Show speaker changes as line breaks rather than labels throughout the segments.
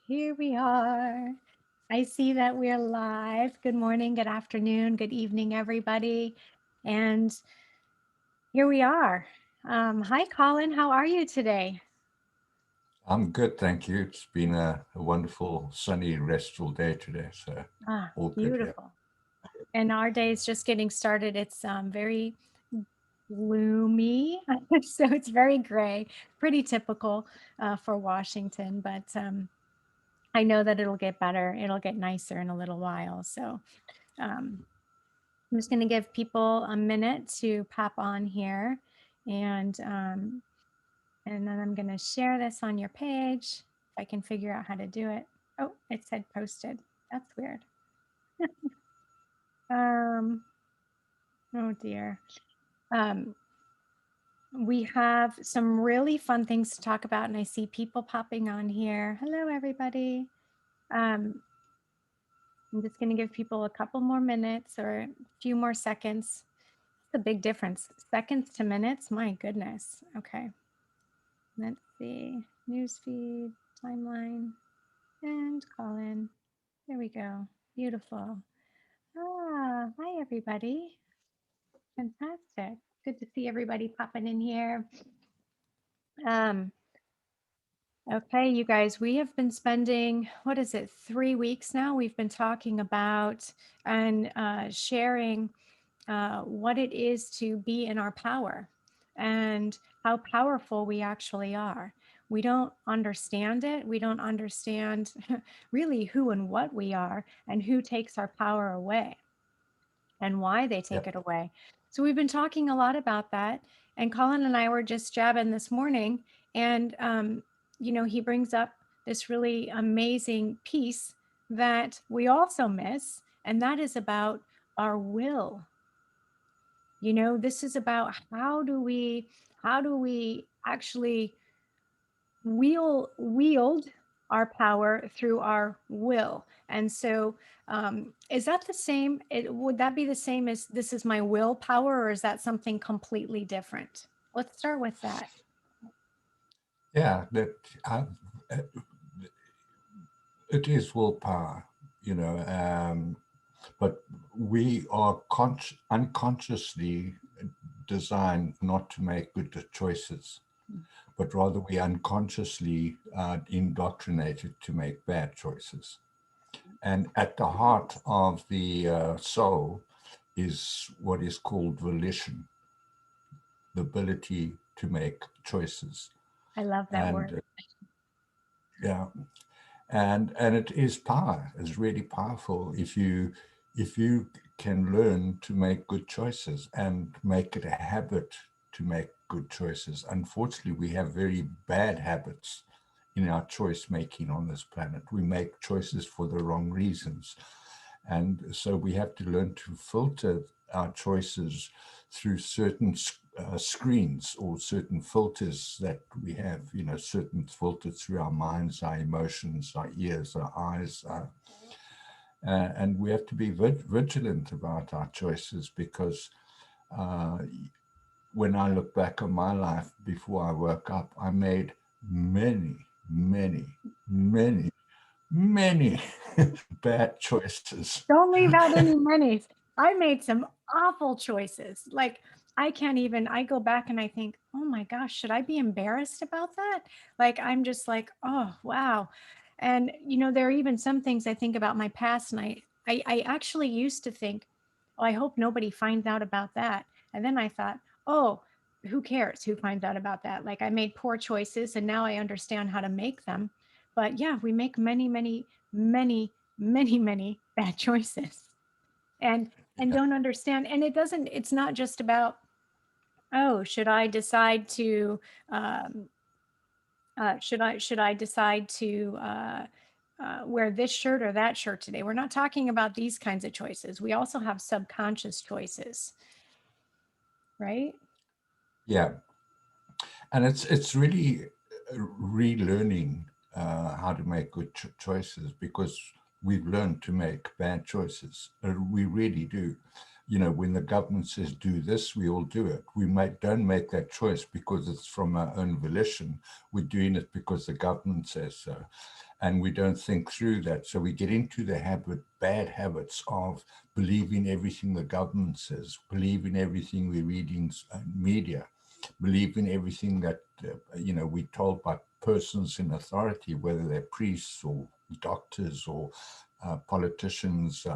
Here we are. I see that we're live. Good morning, good afternoon, good evening, everybody. And here we are. Hi, Colin. How are you today?
I'm good, thank you. It's been a wonderful, sunny, restful day today, so
Ah,
all good here.
beautiful. And our day is just getting started. It's very gloomy, so it's very gray, pretty typical for Washington, but I know that it'll get better. It'll get nicer in a little while. So um, I'm just going to give people a minute to pop on here, and um, and then I'm going to share this on your page if I can figure out how to do it. Oh, it said posted. That's weird. um, oh dear. Um, we have some really fun things to talk about, and I see people popping on here. Hello, everybody. Um, I'm just going to give people a couple more minutes or a few more seconds. It's a big difference. Seconds to minutes. My goodness. Okay. Let's see. Newsfeed, timeline, and Colin. There we go. Beautiful. Hi, everybody. Fantastic. Good to see everybody popping in here. Um, okay, you guys, we have been spending, what is it, 3 weeks now? We've been talking about and sharing what it is to be in our power and how powerful we actually are. We don't understand it. We don't understand really who and what we are and who takes our power away and why they take
Yep.
it away. So we've been talking a lot about that. And Colin and I were just jabbing this morning, and he brings up this really amazing piece that we also miss, and that is about our will. This is about how do we actually wield our power through our will. And so is that the same? Would that be the same as this is my willpower, or is that something completely different? Let's start with that.
Yeah, uh, it is willpower, you know, but we are unconsciously designed not to make good choices, but rather we unconsciously indoctrinated to make bad choices. And at the heart of the soul is what is called volition, the ability to make choices.
I love that
And
word.
yeah, and it is power. It's really powerful if you can learn to make good choices and make it a habit to make good choices. Unfortunately, we have very bad habits in our choice making on this planet. We make choices for the wrong reasons. And so we have to learn to filter our choices through certain screens or certain filters that we have, certain filters through our minds, our emotions, our ears, our eyes. And we have to be vigilant about our choices because uh, when I look back on my life before I woke up, I made many, many, many, many bad choices.
Don't leave out any minis. I made some awful choices. Like, I can't even, I go back and I think, oh my gosh, should I be embarrassed about that? Like, I'm just like, oh, wow. And, there are even some things I think about my past, and I actually used to think, oh, I hope nobody finds out about that. And then I thought, oh, who cares who finds out about that? Like, I made poor choices and now I understand how to make them. But yeah, we make many, many, many, many bad choices, and
Yeah,
don't understand. And it's not just about, oh, should I decide to um, should I decide to wear this shirt or that shirt today. We're not talking about these kinds of choices. We also have subconscious choices, right?
yeah, and it's really relearning how to make good choices because we've learned to make bad choices. We really do. When the government says do this, we all do it. We don't make that choice because it's from our own volition. We're doing it because the government says so. And we don't think through that. So we get into the bad habits of believing everything the government says, believing everything we read in media, believing everything that, we're told by persons in authority, whether they're priests or doctors or politicians,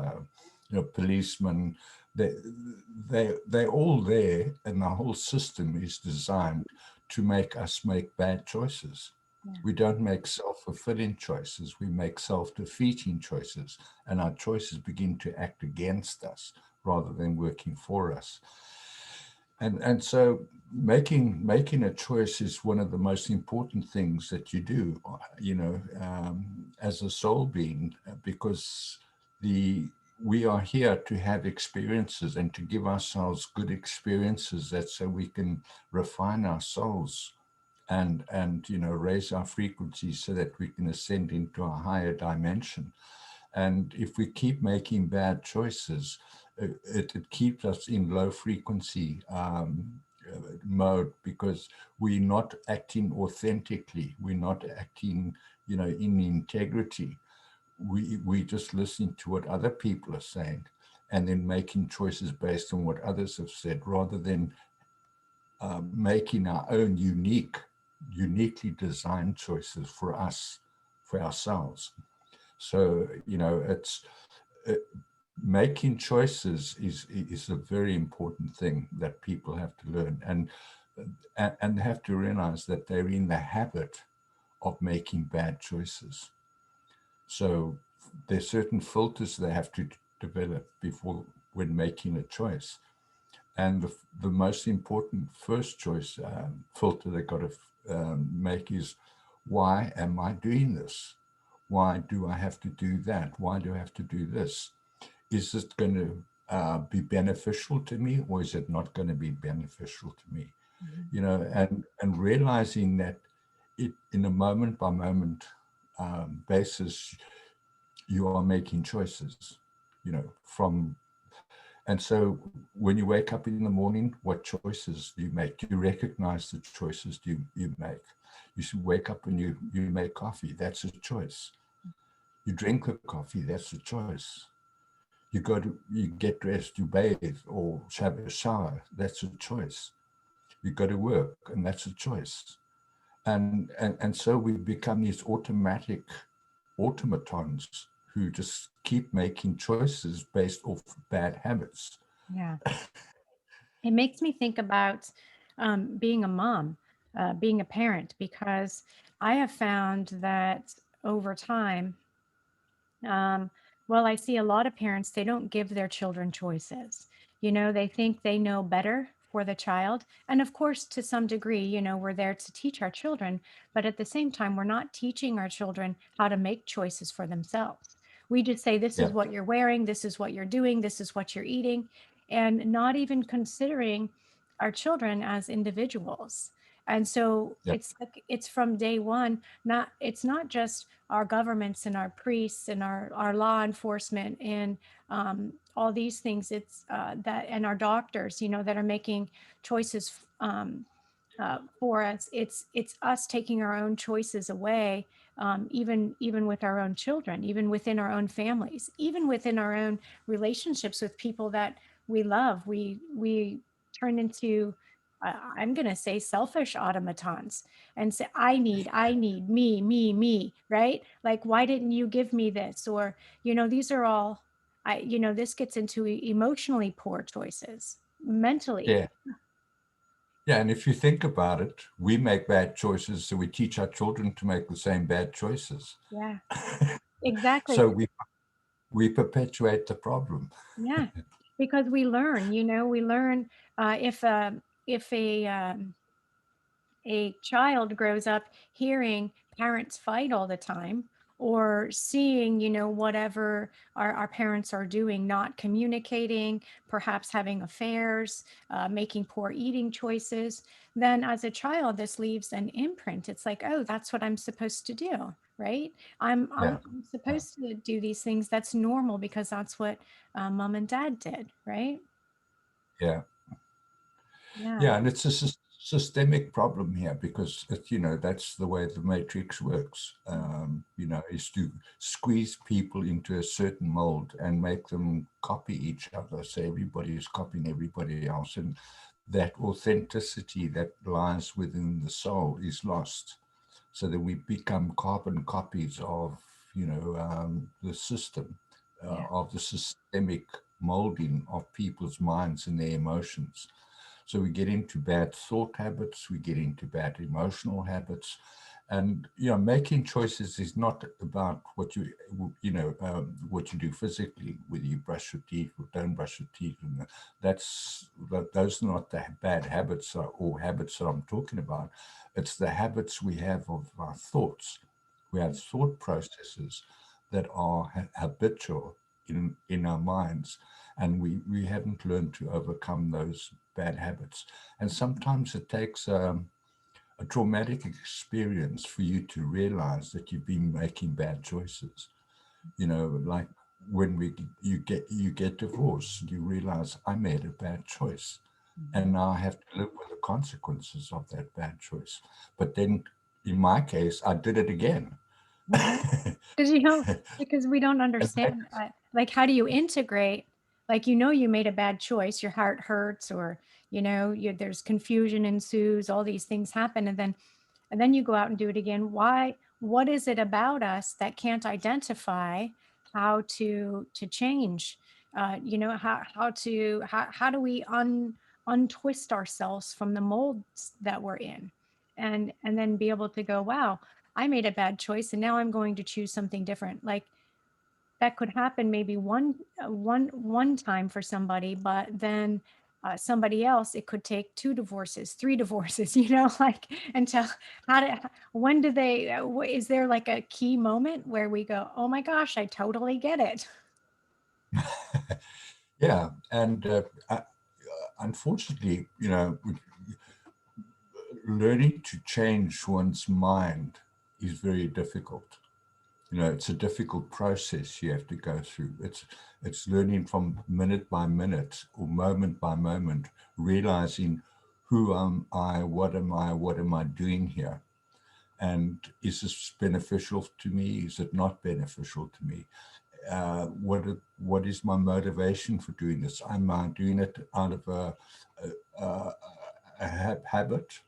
policemen. They're all there, and the whole system is designed to make us make bad choices.
Yeah.
We don't make self-fulfilling choices. We make self-defeating choices, and our choices begin to act against us rather than working for us. And so making a choice is one of the most important things that you do, as a soul being, because we are here to have experiences and to give ourselves good experiences, that so we can refine our souls and raise our frequencies so that we can ascend into a higher dimension. And if we keep making bad choices, it keeps us in low frequency mode, because we're not acting authentically. We're not acting, in integrity. We just listening to what other people are saying, and then making choices based on what others have said, rather than making our own uniquely designed choices for us, for ourselves. So, it's making choices is a very important thing that people have to learn, and have to realize that they're in the habit of making bad choices. So there's certain filters they have to develop before, when making a choice. And the most important first choice filter they got to make is, why am I doing this? Why do I have to do that? Why do I have to do this? Is this going to be beneficial to me, or is it not going to be beneficial to me? And realizing that in a moment by moment basis, you are making choices, from. And so when you wake up in the morning, what choices do you make? Do you recognize the choices you make? You should wake up and you make coffee. That's a choice. You drink the coffee. That's a choice. You get dressed, you bathe or have a shower. That's a choice. You go to work, and that's a choice. And so we become these automatic automatons who just keep making choices based off bad habits.
Yeah. It makes me think about being a mom, being a parent, because I have found that over time, um, well, I see a lot of parents, they don't give their children choices. They think they know better for the child. And of course, to some degree, we're there to teach our children, but at the same time, we're not teaching our children how to make choices for themselves. We just say, this is
Yeah,
what you're wearing, this is what you're doing, this is what you're eating, and not even considering our children as individuals. And so
yeah,
it's like, it's from day one. It's not just our governments and our priests and our law enforcement and all these things. It's that, and our doctors, that are making choices for us. It's us taking our own choices away, even with our own children, even within our own families, even within our own relationships with people that we love. We turn into, I'm going to say, selfish automatons, and say, I need, me, right? Like, why didn't you give me this? Or, these are all, this gets into emotionally poor choices, mentally.
yeah. Yeah, and if you think about it, we make bad choices, so we teach our children to make the same bad choices.
Yeah, exactly.
So we perpetuate the problem.
Yeah, because we learn, if if a child grows up hearing parents fight all the time, or seeing, whatever our parents are doing, not communicating, perhaps having affairs, making poor eating choices, then as a child, this leaves an imprint. It's like, oh, that's what I'm supposed to do, right? I'm,
Yeah,
I'm, I'm supposed to do these things. That's normal because that's what mom and dad did, right?
Yeah.
Yeah.
Yeah, and it's a systemic problem here because that's the way the matrix works. Is to squeeze people into a certain mold and make them copy each other. So everybody is copying everybody else, and that authenticity that lies within the soul is lost. So that we become carbon copies of the system,
Yeah.
of the systemic molding of people's minds and their emotions. So we get into bad thought habits, we get into bad emotional habits, and making choices is not about what you do physically, whether you brush your teeth or don't brush your teeth, and those are not the bad habits or habits that I'm talking about. It's the habits we have of our thoughts. We have thought processes that are habitual in our minds, and we haven't learned to overcome those bad habits. And sometimes it takes a traumatic experience for you to realize that you've been making bad choices. Like when you get divorced, you realize I made a bad choice, and now I have to live with the consequences of that bad choice. But then in my case, I did it again.
Because because we don't understand, like, how do you integrate? Like, you made a bad choice, your heart hurts, or there's confusion ensues, all these things happen, and then you go out and do it again. Why? What is it about us that can't identify how to change? How do we untwist ourselves from the molds that we're in, and then be able to go, wow, I made a bad choice, and now I'm going to choose something different. Like, that could happen maybe one time for somebody, but then somebody else, it could take 2 divorces, 3 divorces, like, until when do they, is there like a key moment where we go, oh my gosh, I totally get it?
Yeah, and unfortunately, learning to change one's mind is very difficult. It's a difficult process you have to go through. It's learning from minute by minute or moment by moment, realizing who am I, what am I doing here? And is this beneficial to me? Is it not beneficial to me? What is my motivation for doing this? Am I doing it out of a habit?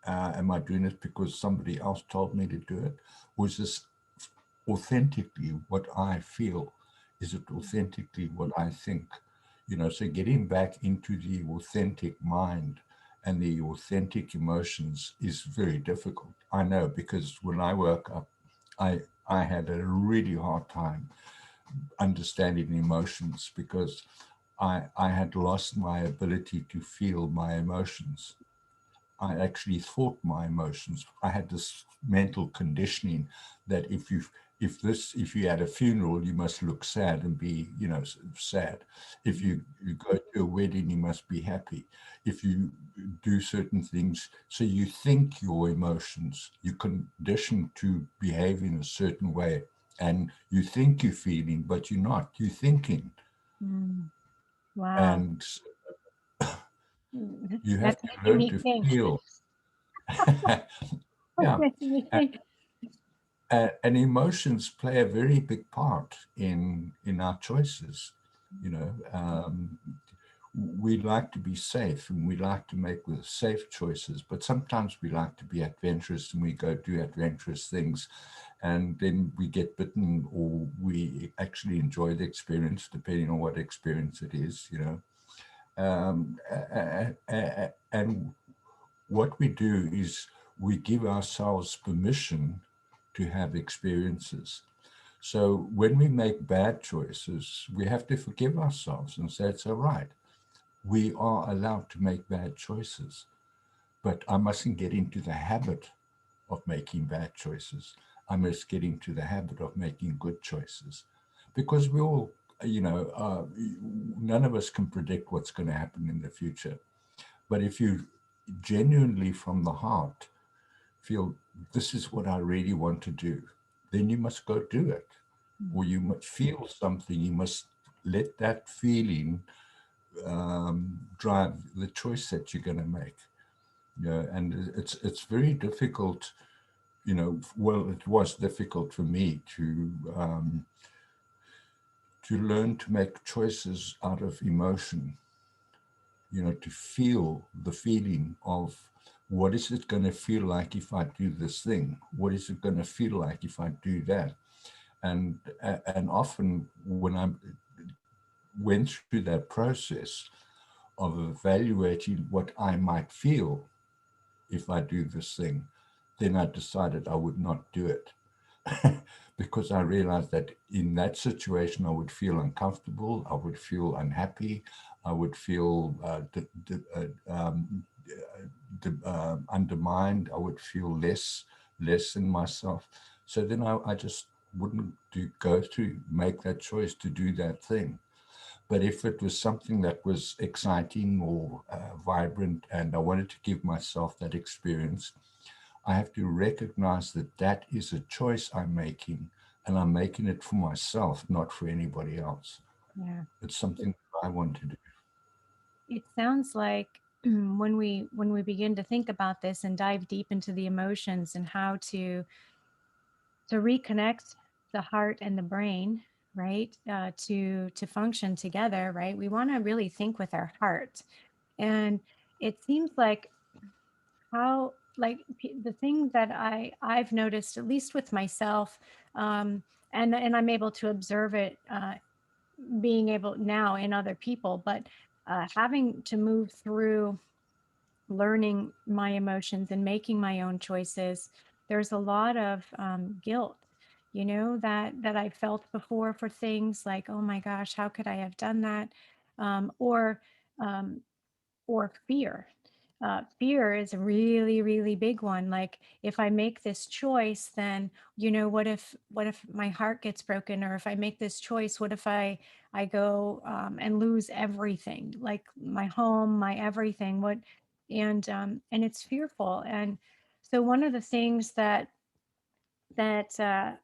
Am I doing it because somebody else told me to do it? Or is this authentically what I feel? Is it authentically what I think? So getting back into the authentic mind and the authentic emotions is very difficult. I know, because when I woke up, I had a really hard time understanding emotions because I had lost my ability to feel my emotions. I actually thought my emotions. I had this mental conditioning that if you had a funeral, you must look sad and be, sad. If you go to a wedding, you must be happy. If you do certain things, so you think your emotions, you condition to behave in a certain way, and you think you're feeling, but you're not. You're thinking,
Mm, wow.
and you have
That's
to
making
learn
me
to
think.
feel.
That's
Yeah.
making me think.
And emotions play a very big part in our choices. We like to be safe and we like to make the safe choices, but sometimes we like to be adventurous and we go do adventurous things, and then we get bitten or we actually enjoy the experience, depending on what experience it is. And what we do is we give ourselves permission to have experiences. So when we make bad choices, we have to forgive ourselves and say, it's all right. We are allowed to make bad choices, but I mustn't get into the habit of making bad choices. I must get into the habit of making good choices, because we all, none of us can predict what's going to happen in the future. But if you genuinely from the heart feel this is what I really want to do, then you must go do it. Or you must feel something, you must let that feeling drive the choice that you're going to make. And it's very difficult. Well, it was difficult for me to learn to make choices out of emotion. To feel the feeling of what is it going to feel like if I do this thing? What is it going to feel like if I do that? And often when I went through that process of evaluating what I might feel if I do this thing, then I decided I would not do it. Because I realized that in that situation, I would feel uncomfortable, I would feel unhappy, I would feel undermined, I would feel less in myself. So then I just wouldn't go to make that choice to do that thing. But if it was something that was exciting or vibrant and I wanted to give myself that experience, I have to recognize that that is a choice I'm making, and I'm making it for myself, not for anybody else.
Yeah.
It's something I want to do.
It sounds like when we begin to think about this and dive deep into the emotions and how to reconnect the heart and the brain, right, to function together, right, we want to really think with our heart. And it seems like how, like, the thing that I've noticed, at least with myself, and I'm able to observe it, being able now in other people, but having to move through learning my emotions and making my own choices, there's a lot of guilt, that I felt before for things like, oh my gosh, how could I have done that? Or um, or fear. Fear is a really, really big one. Like, if I make this choice, then, what if my heart gets broken? Or if I make this choice, what if I go and lose everything, like my home, my everything? And it's fearful. And so one of the things that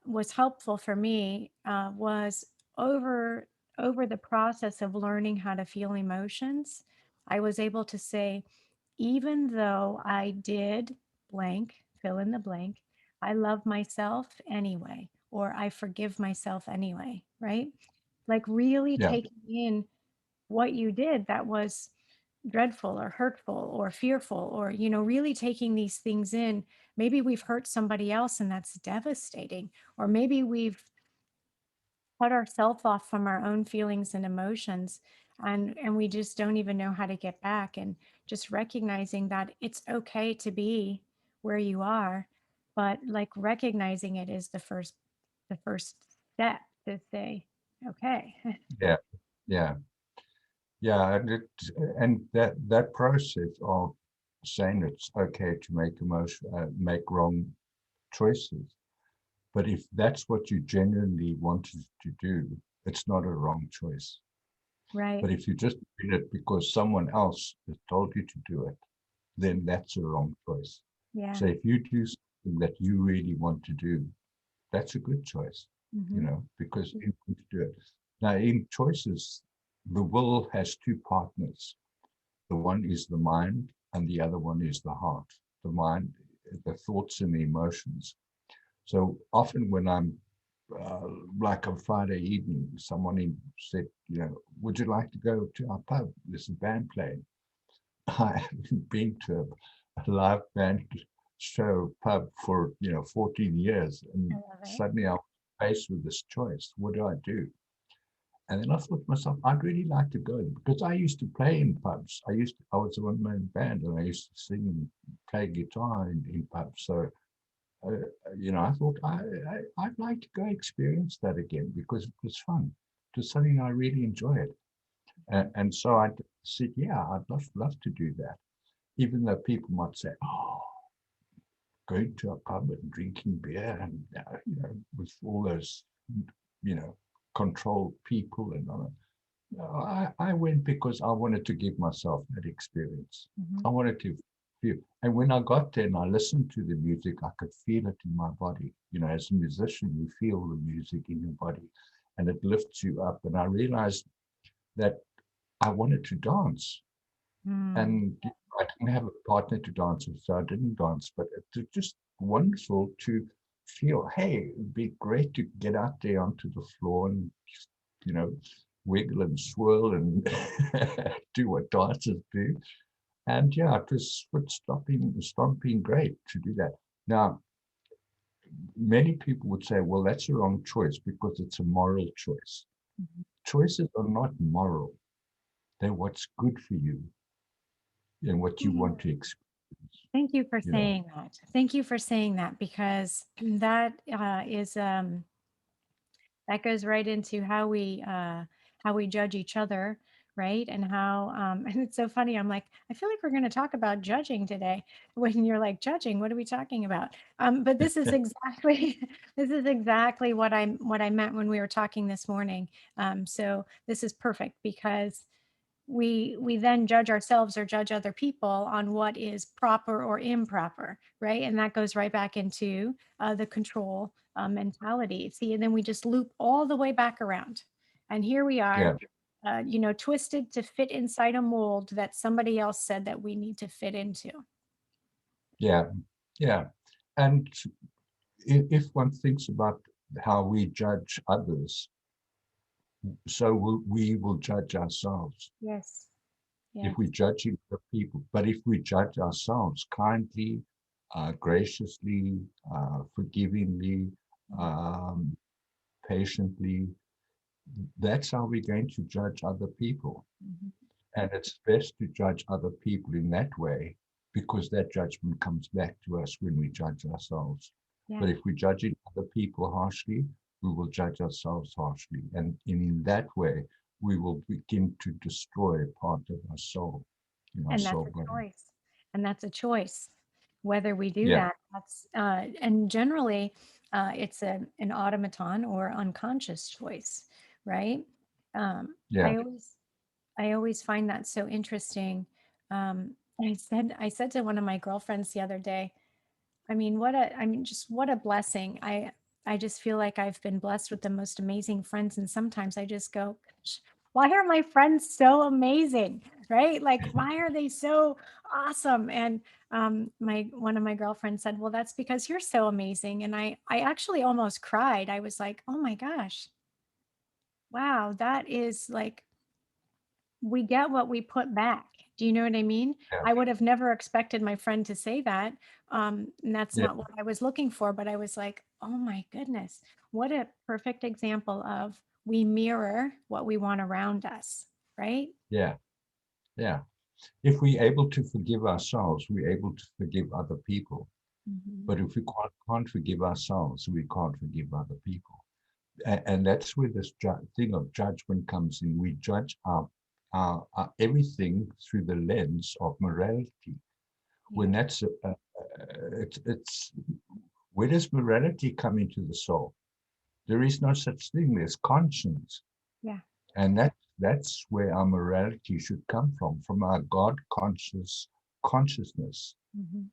was helpful for me was over over the process of learning how to feel emotions. I was able to say, even though I did blank, fill in the blank, I love myself anyway, or I forgive myself anyway, right? Like, really
Yeah,
taking in what you did that was dreadful or hurtful or fearful, or really taking these things in. Maybe we've hurt somebody else and that's devastating, or maybe we've cut ourselves off from our own feelings and emotions, and we just don't even know how to get back. And just recognizing that it's okay to be where you are, but like recognizing it is the first step to say, okay.
yeah, yeah, yeah. And that process of saying it's okay to make wrong choices. But if that's what you genuinely wanted to do, it's not a wrong choice.
Right.
But if you just did it because someone else has told you to do it, then that's a wrong choice.
Yeah.
So if you do something that you really want to do, that's a good choice,
Hmm.
because you want to do it. Now, in choices, the will has two partners. The one is the mind, and the other one is the heart. The mind, the thoughts and the emotions. So often when I'm uh, like on Friday evening, said, would you like to go to our pub? There's a band playing. I haven't been to a live band show pub for 14 years,
I
and
love it.
suddenly I was faced with this choice. What do I do? And then I thought to myself, I'd really like to go because I used to play in pubs. I was a one-man band, and I used to sing and play guitar in pubs. So I thought I'd like to go experience that again because it was fun. It was something I really enjoyed. And so I said, yeah, I'd love to do that. Even though people might say, oh, going to a pub and drinking beer and, with all those, you know, controlled people and all that. No, I went because I wanted to give myself that experience.
Hmm.
I wanted to feel. And when I got there and I listened to the music, I could feel it in my body. As a musician, you feel the music in your body and it lifts you up. And I realized that I wanted to dance.
Mm.
And I didn't have a partner to dance with, so I didn't dance. But it's just wonderful to feel, hey, it'd be great to get out there onto the floor and, you know, wiggle and swirl and do what dancers do. And yeah, it was stomping great to do that. Now, many people would say, well, that's a wrong choice because it's a moral choice.
Mhm.
Choices are not moral. They're what's good for you and what you want to experience,
Thank you for
you know.
saying that. Thank you for saying that, because that is that goes right into how we judge each other, right? And how and it's so funny. I'm like, I feel like we're going to talk about judging today. When you're like, judging, what are we talking about? But this is exactly this is exactly what I meant when we were talking this morning. So this is perfect, because we then judge ourselves or judge other people on what is proper or improper, right? And that goes right back into the control mentality. See, and then we just loop all the way back around, and here we are,
Yeah,
twisted to fit inside a mold that somebody else said that we need to fit into.
yeah, yeah. And if one thinks about how we judge others, so we will judge ourselves.
Yes.
If
Yes.
we judge other people, but if we judge ourselves kindly, graciously, forgivingly, um, patiently, that's how we're going to judge other people.
Mhm.
And it's best to judge other people in that way because that judgment comes back to us when we judge ourselves.
Yeah.
But if we're judging other people harshly, we will judge ourselves harshly. And in that way, we will begin to destroy part of our soul, in our
And that's
soul
a
body.
choice. And that's a choice, whether we do
Yeah,
that. That's and generally it's an automaton or unconscious choice, right? Um,
yeah,
I always find that so interesting. I said to one of my girlfriends the other day, I mean, just what a blessing. I just feel like I've been blessed with the most amazing friends. And sometimes I just go, "Gosh, why are my friends so amazing?" Right? Like, why are they so awesome? And my one of my girlfriends said, "Well, that's because you're so amazing." And I actually almost cried. I was like, "Oh my gosh, wow, that is like we get what we put back." Do you know what I mean?
yeah,
I would have never expected my friend to say that. And that's
yeah,
not what I was looking for, but I was like, oh my goodness, what a perfect example of we mirror what we want around us, right?
yeah, yeah. If we're able to forgive ourselves, we're able to forgive other people.
Mhm.
But if we can't forgive ourselves, we can't forgive other people. And that's where this thing of judgment comes in. We judge our everything through the lens of morality. When
Yeah.
that's it's where does morality come into the soul? There is no such thing. There's conscience,
Yeah.
and that's where our morality should come from our God conscious consciousness.
Mhm.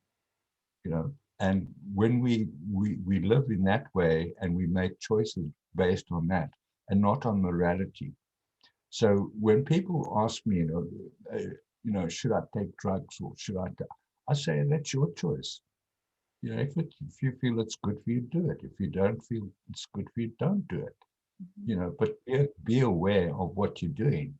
You know, and when we live in that way and we make choices based on that and not on morality. So when people ask me, should I take drugs or should I say that's your choice. If you feel it's good for you, do it. If you don't feel it's good for you, don't do it.
Mhm.
But be aware of what you're doing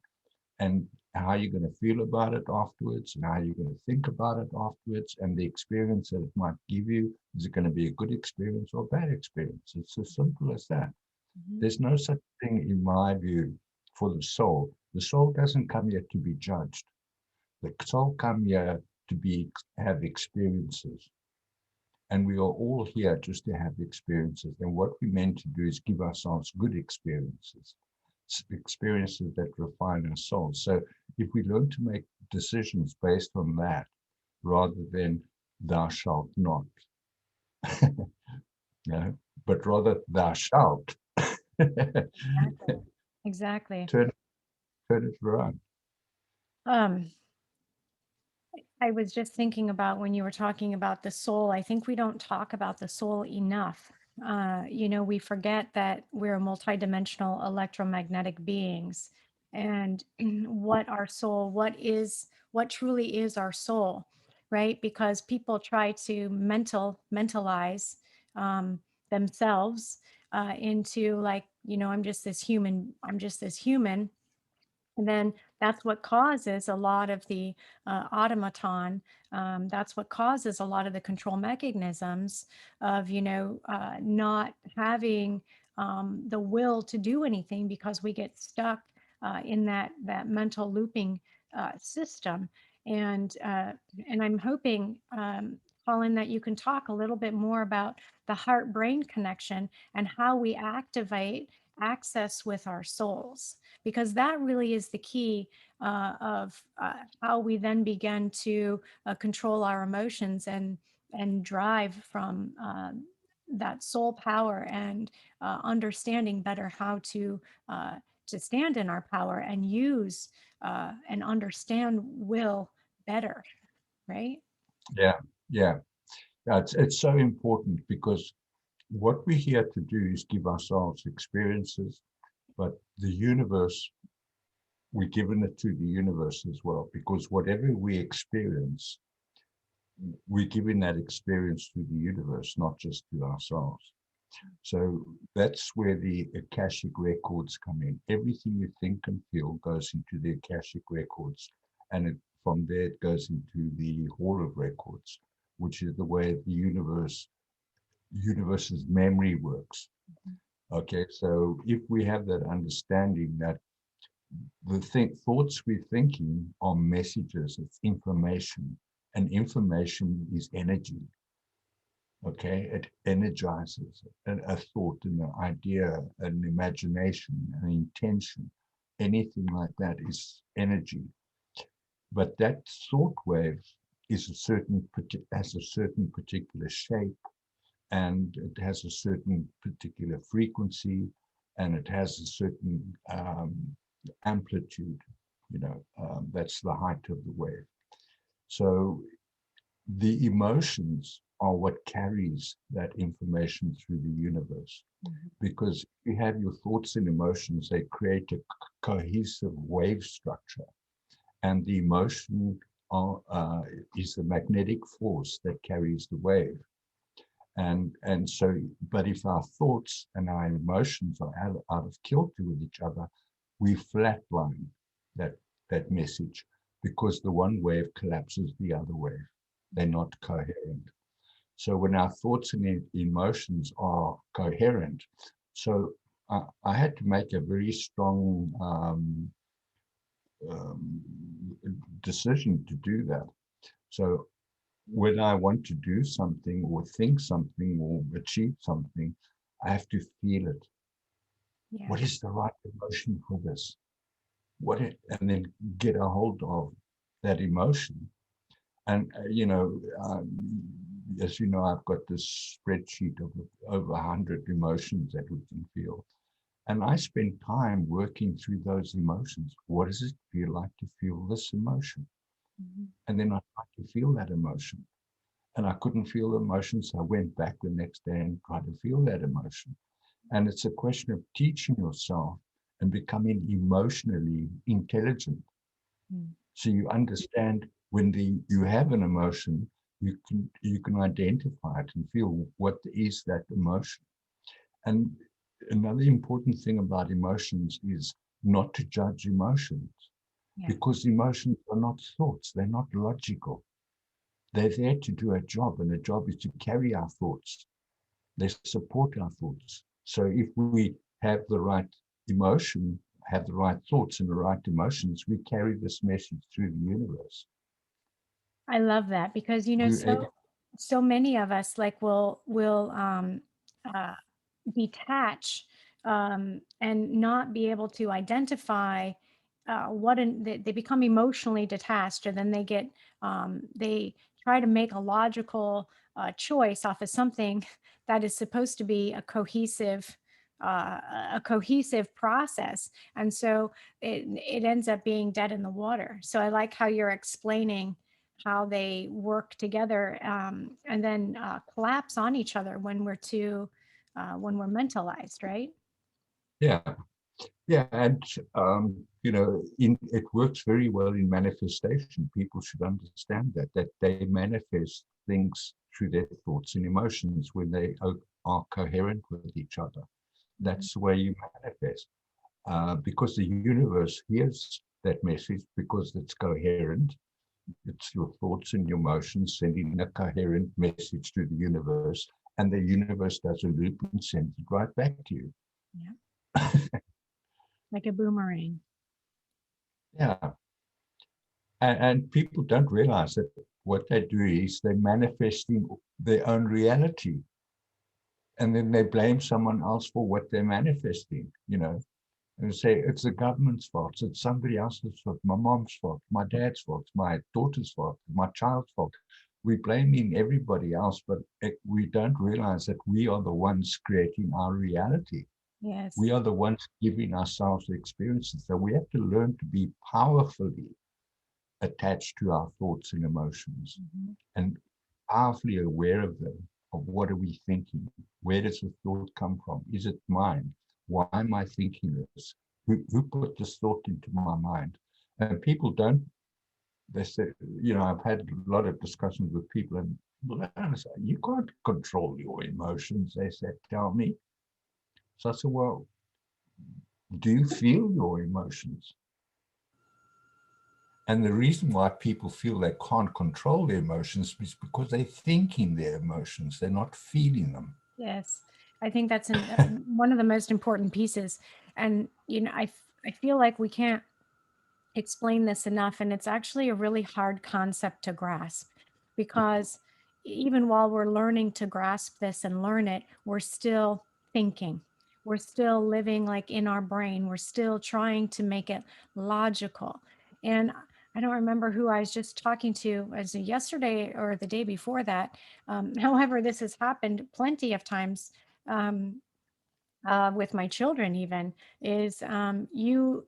and how you're going to feel about it afterwards and how you're going to think about it afterwards and the experience that it might give you. Is it going to be a good experience or a bad experience? It's as simple as that.
Mhm.
There's no such thing, in my view, for the soul. The soul doesn't come here to be judged. The soul come here to have experiences. And we are all here just to have experiences. And what we're meant to do is give ourselves good experiences, experiences that refine our souls. So if we learn to make decisions based on that, rather than thou shalt not, you know, but rather thou shalt
Exactly. Exactly.
turn, turn it around.
Um, I was just thinking about when you were talking about the soul. I think we don't talk about the soul enough. We forget that we're multidimensional electromagnetic beings. and what our soul, what truly is our soul, right? Because people try to mentalize themselves into like, I'm just this human. And then that's what causes a lot of the automaton. That's what causes a lot of the control mechanisms of, not having the will to do anything, because we get stuck in that mental looping system. And and I'm hoping, Colin, that you can talk a little bit more about the heart-brain connection and how we activate access with our souls, because that really is the key of how we then begin to control our emotions and drive from that soul power, and understanding better how to stand in our power and use and understand will better, right?
Yeah, yeah. It's so important because what we're here to do is give ourselves experiences, but the universe, we're giving it to the universe as well, because whatever we experience, we're giving that experience to the universe, not just to ourselves. So that's where the Akashic records come in. Everything you think and feel goes into the Akashic records, and from there it goes into the Hall of Records, which is the way the universe's memory works. Okay, so if we have that understanding that thoughts we're thinking are messages, it's information, and information is energy. Okay, it energizes a thought, an idea, an imagination, an intention, anything like that is energy. But that thought wave has a certain particular shape, and it has a certain particular frequency, and it has a certain amplitude. That's the height of the wave. So the emotions are what carries that information through the universe.
Mm-hmm.
Because you have your thoughts and emotions, they create a cohesive wave structure. And the emotion is the magnetic force that carries the wave. And so, but if our thoughts and our emotions are out of kilter with each other, we flatline that that message, because the one wave collapses the other wave. They're not coherent. So when our thoughts and emotions are coherent, so I had to make a very strong um, decision to do that. So when I want to do something or think something or achieve something, I have to feel it.
Yeah.
What is the right emotion for this? And then get a hold of that emotion. And, as you know, I've got this spreadsheet of over 100 emotions that we can feel. And I spend time working through those emotions. What does it feel like to feel this emotion?
Mm-hmm.
And then I try to feel that emotion. And I couldn't feel the emotion, so I went back the next day and tried to feel that emotion. And it's a question of teaching yourself and becoming emotionally intelligent.
Mm-hmm.
So you understand when you have an emotion, you can identify it and feel what is that emotion. And another important thing about emotions is not to judge emotions,
Yeah.
because emotions are not thoughts, they're not logical. They're there to do a job, and the job is to carry our thoughts. They support our thoughts. So if we have the right emotion, have the right thoughts and the right emotions, we carry this message through the universe.
I love that, because
We're able,
so many of us like will uh, detach and not be able to identify they become emotionally detached, and then they try to make a logical choice off of something that is supposed to be a cohesive process, and so it ends up being dead in the water. So I like how you're explaining how they work together, and then collapse on each other when we're mentalized, right?
yeah, Yeah, and it works very well in manifestation. People should understand that they manifest things through their thoughts and emotions when they are coherent with each other.
Mhm.
That's the way you manifest, because the universe hears that message because it's coherent. It's your thoughts and your emotions sending a coherent message to the universe, and the universe does a loop and sends it right back to you.
Yeah, like a boomerang.
Yeah. And people don't realize that what they do is they're manifesting their own reality. And then they blame someone else for what they're manifesting, and say it's the government's fault, it's somebody else's fault, my mom's fault, my dad's fault, my daughter's fault, my child's fault. We're blaming everybody else, but we don't realize that we are the ones creating our reality.
Yes.
We are the ones giving ourselves the experiences. So we have to learn to be powerfully attached to our thoughts and emotions,
Mhm.
and powerfully aware of them, of what are we thinking? Where does the thought come from? Is it mine? Why am I thinking this? Who put this thought into my mind? And people don't, they say, I've had a lot of discussions with people, and I say, you can't control your emotions, they said, tell me. So I said, well, do you feel your emotions? And the reason why people feel they can't control their emotions is because they're thinking their emotions, they're not feeling them.
Yes, I think that's one of the most important pieces. And, I feel like we can't explain this enough. And it's actually a really hard concept to grasp because even while we're learning to grasp this and learn it, we're still thinking. We're still living like in our brain. We're still trying to make it logical. And I don't remember who I was just talking to as yesterday or the day before that. However, this has happened plenty of times. With my children even is you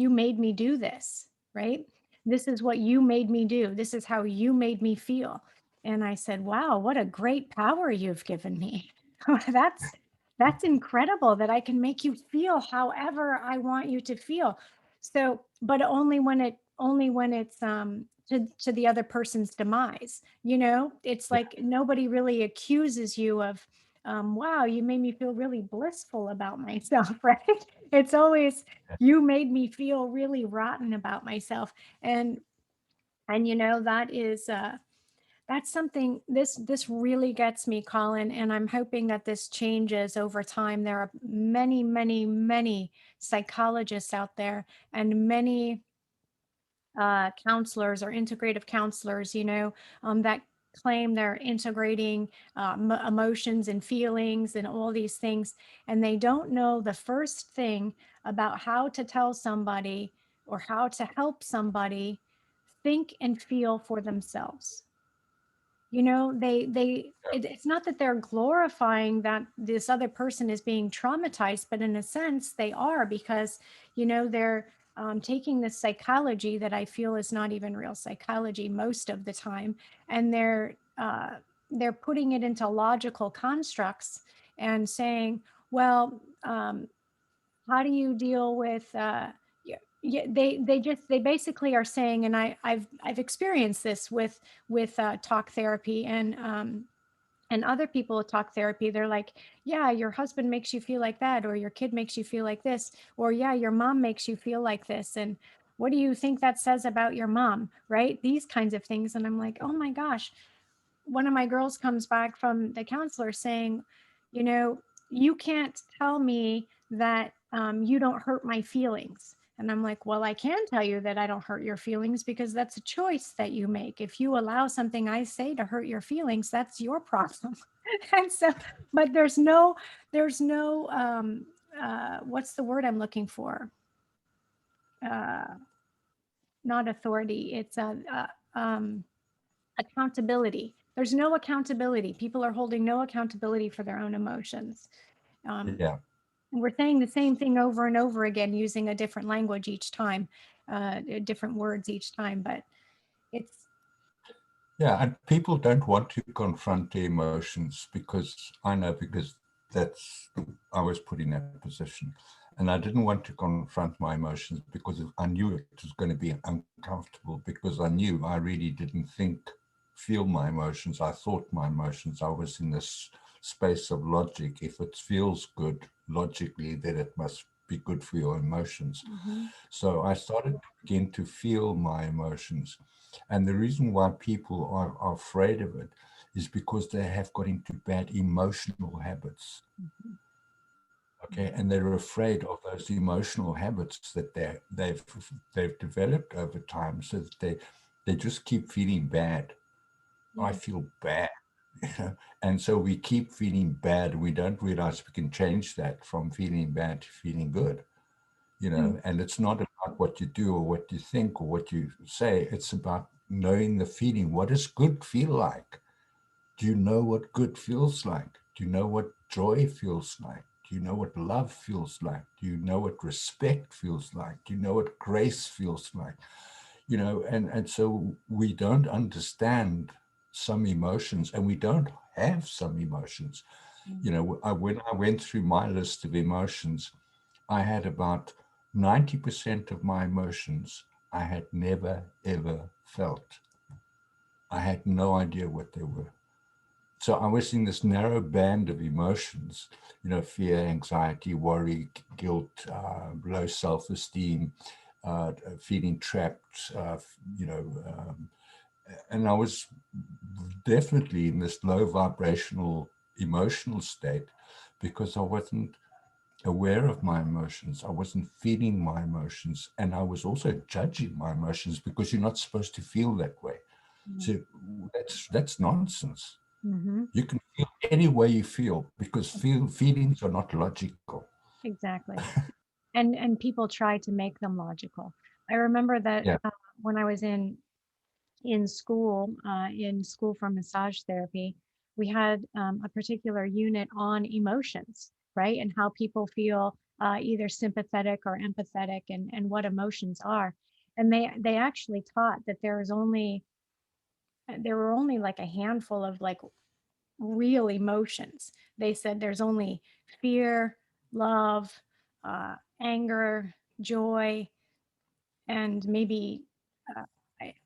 made me do this, right? This is what you made me do. This is how you made me feel. And I said, wow, what a great power you've given me. that's that's incredible that I can make you feel however I want you to feel. So but only when it's to the other person's demise. It's
Yeah,
like nobody really accuses you of wow, you made me feel really blissful about myself, right? It's always, you made me feel really rotten about myself. And that is that's something, this really gets me, Colin, and I'm hoping that this changes over time. There are many, many, many psychologists out there and many counselors or integrative counselors, that claim they're integrating emotions and feelings and all these things. And they don't know the first thing about how to tell somebody or how to help somebody think and feel for themselves. It's not that they're glorifying that this other person is being traumatized, but in a sense they are, because they're taking this psychology that I feel is not even real psychology most of the time, and they're putting it into logical constructs and saying, well, how do you deal with yeah, yeah, they basically are saying, and I've experienced this with talk therapy and other people with talk therapy. They're like, yeah, your husband makes you feel like that, or your kid makes you feel like this, or yeah, your mom makes you feel like this, and what do you think that says about your mom, right? These kinds of things. And I'm like, oh my gosh. One of my girls comes back from the counselor saying, you know, you can't tell me that you don't hurt my feelings. And I'm like, well, I can tell you that I don't hurt your feelings because that's a choice that you make. If you allow something I say to hurt your feelings, that's your problem. And so, but there's no, what's the word I'm looking for? Uh, Not authority. It's accountability. There's no accountability. People are holding no accountability for their own emotions. Um,
yeah,
and we're saying the same thing over and over again using a different language each time, different words each time. But it's,
yeah. And people don't want to confront their emotions, because I know, because I was put in that position. And I didn't want to confront my emotions because I knew it was going to be uncomfortable, because I knew I really didn't feel my emotions. I thought my emotions. I was in this space of logic. If it feels good logically, then it must be good for your emotions.
Mm-hmm.
So I started to begin to feel my emotions. And the reason why people are afraid of it is because they have got into bad emotional habits.
Mm-hmm.
Okay, and they're afraid of those emotional habits that they've developed over time, so that they just keep feeling bad. I
Yeah.
feel bad, you know, and so we keep feeling bad. We don't realize we can change that from feeling bad to feeling good, you
Mm-hmm.
know. And it's not about what you do or what you think or what you say. It's about knowing the feeling. What does good feel like? Do you know what good feels like? Do you know what joy feels like? Do you know what love feels like? Do you know what respect feels like? Do you know what grace feels like? You know, and so we don't understand some emotions, and we don't have some emotions. You know, when I went through my list of emotions, I had about 90% of my emotions I had never, ever felt. I had no idea what they were. So I was in this narrow band of emotions, you know, fear, anxiety, worry, guilt, low self-esteem, feeling trapped, you know, and I was definitely in this low vibrational emotional state because I wasn't aware of my emotions. I wasn't feeling my emotions, and I was also judging my emotions because you're not supposed to feel that way. So that's nonsense.
Mm-hmm.
You can feel any way you feel because feelings are not logical.
Exactly. And people try to make them logical. I remember that
Yeah,
when I was in school for massage therapy, we had a particular unit on emotions, right, and how people feel either sympathetic or empathetic, and what emotions are. And they actually taught that there were only like a handful of like real emotions. They said there's only fear, love, anger, joy, and uh,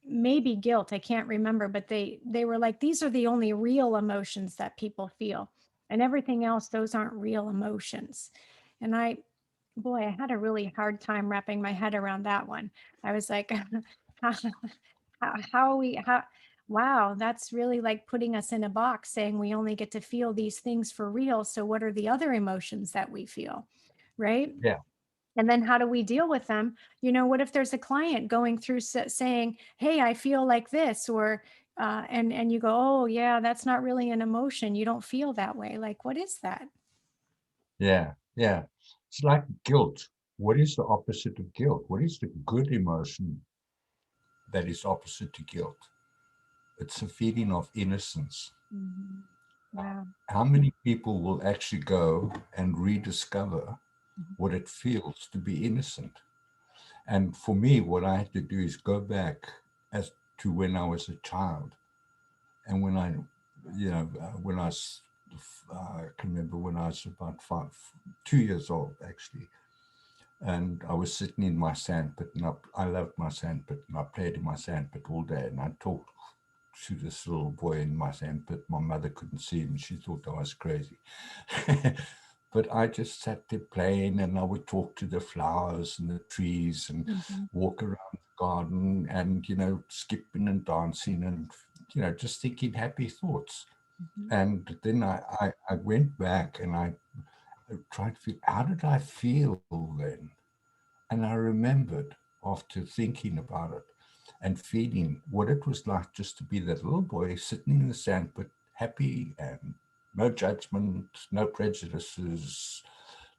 maybe guilt. I can't remember, but they were like, these are the only real emotions that people feel, and everything else, those aren't real emotions. And boy, I had a really hard time wrapping my head around that one. I was like, how, how are we how wow, that's really like putting us in a box saying we only get to feel these things for real. So what are the other emotions that we feel, right?
yeah,
And then how do we deal with them? What if there's a client going through saying, hey, I feel like this, or and you go, oh yeah, that's not really an emotion, you don't feel that way. Like, what is that?
yeah, yeah. It's like guilt. What is the opposite of guilt? What is the good emotion that is opposite to guilt? It's a feeling of innocence.
Hmm. Wow.
How many people will actually go and rediscover
Mhm.
what it feels to be innocent? And for me, what I had to do is go back as to when I was a child. And when I, you know, when I was, I can remember when I was about 2 years old, actually. And I was sitting in my sandpit, and I loved my sandpit, and I played in my sandpit all day. And I talked to this little boy in my sandpit. My mother couldn't see him; she thought I was crazy. But I just sat there playing, and I would talk to the flowers and the trees, and
Mhm.
walk around the garden, and skipping and dancing, and just thinking happy thoughts.
Mhm.
And then I went back and I tried to feel, how did I feel then? And I remembered, after thinking about it and feeling what it was like just to be that little boy sitting in the sandpit, happy, and no judgment, no prejudices,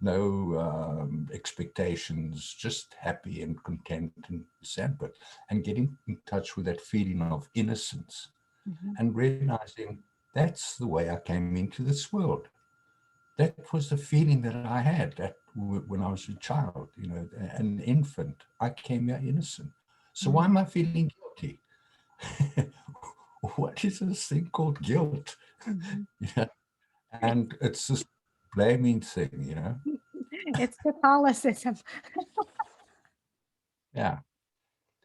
no expectations, just happy and content in the sandpit, and getting in touch with that feeling of innocence
Mhm.
and realizing that's the way I came into this world. That was the feeling that I had when I was a child, an infant. I came here innocent. So why
Mhm.
am I feeling guilty? What is this thing called guilt?
Mhm.
You know? And it's this blaming thing.
It's Catholicism.
Yeah,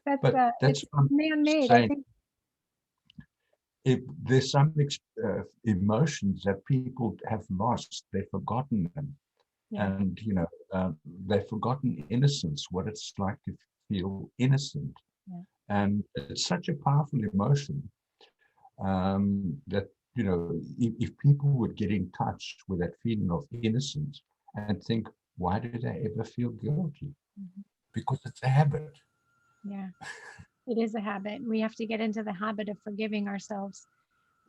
That's
but that's
it's
what I'm
man-made, I
saying.
think.
If there's some emotions that people have lost, they've forgotten them,
Yeah.
and they've forgotten innocence, what it's like to feel innocent,
Yeah.
and it's such a powerful emotion that if people would get in touch with that feeling of innocence and think, why do they ever feel guilty?
Mhm.
Because it's a habit.
Yeah. It is a habit. We have to get into the habit of forgiving ourselves.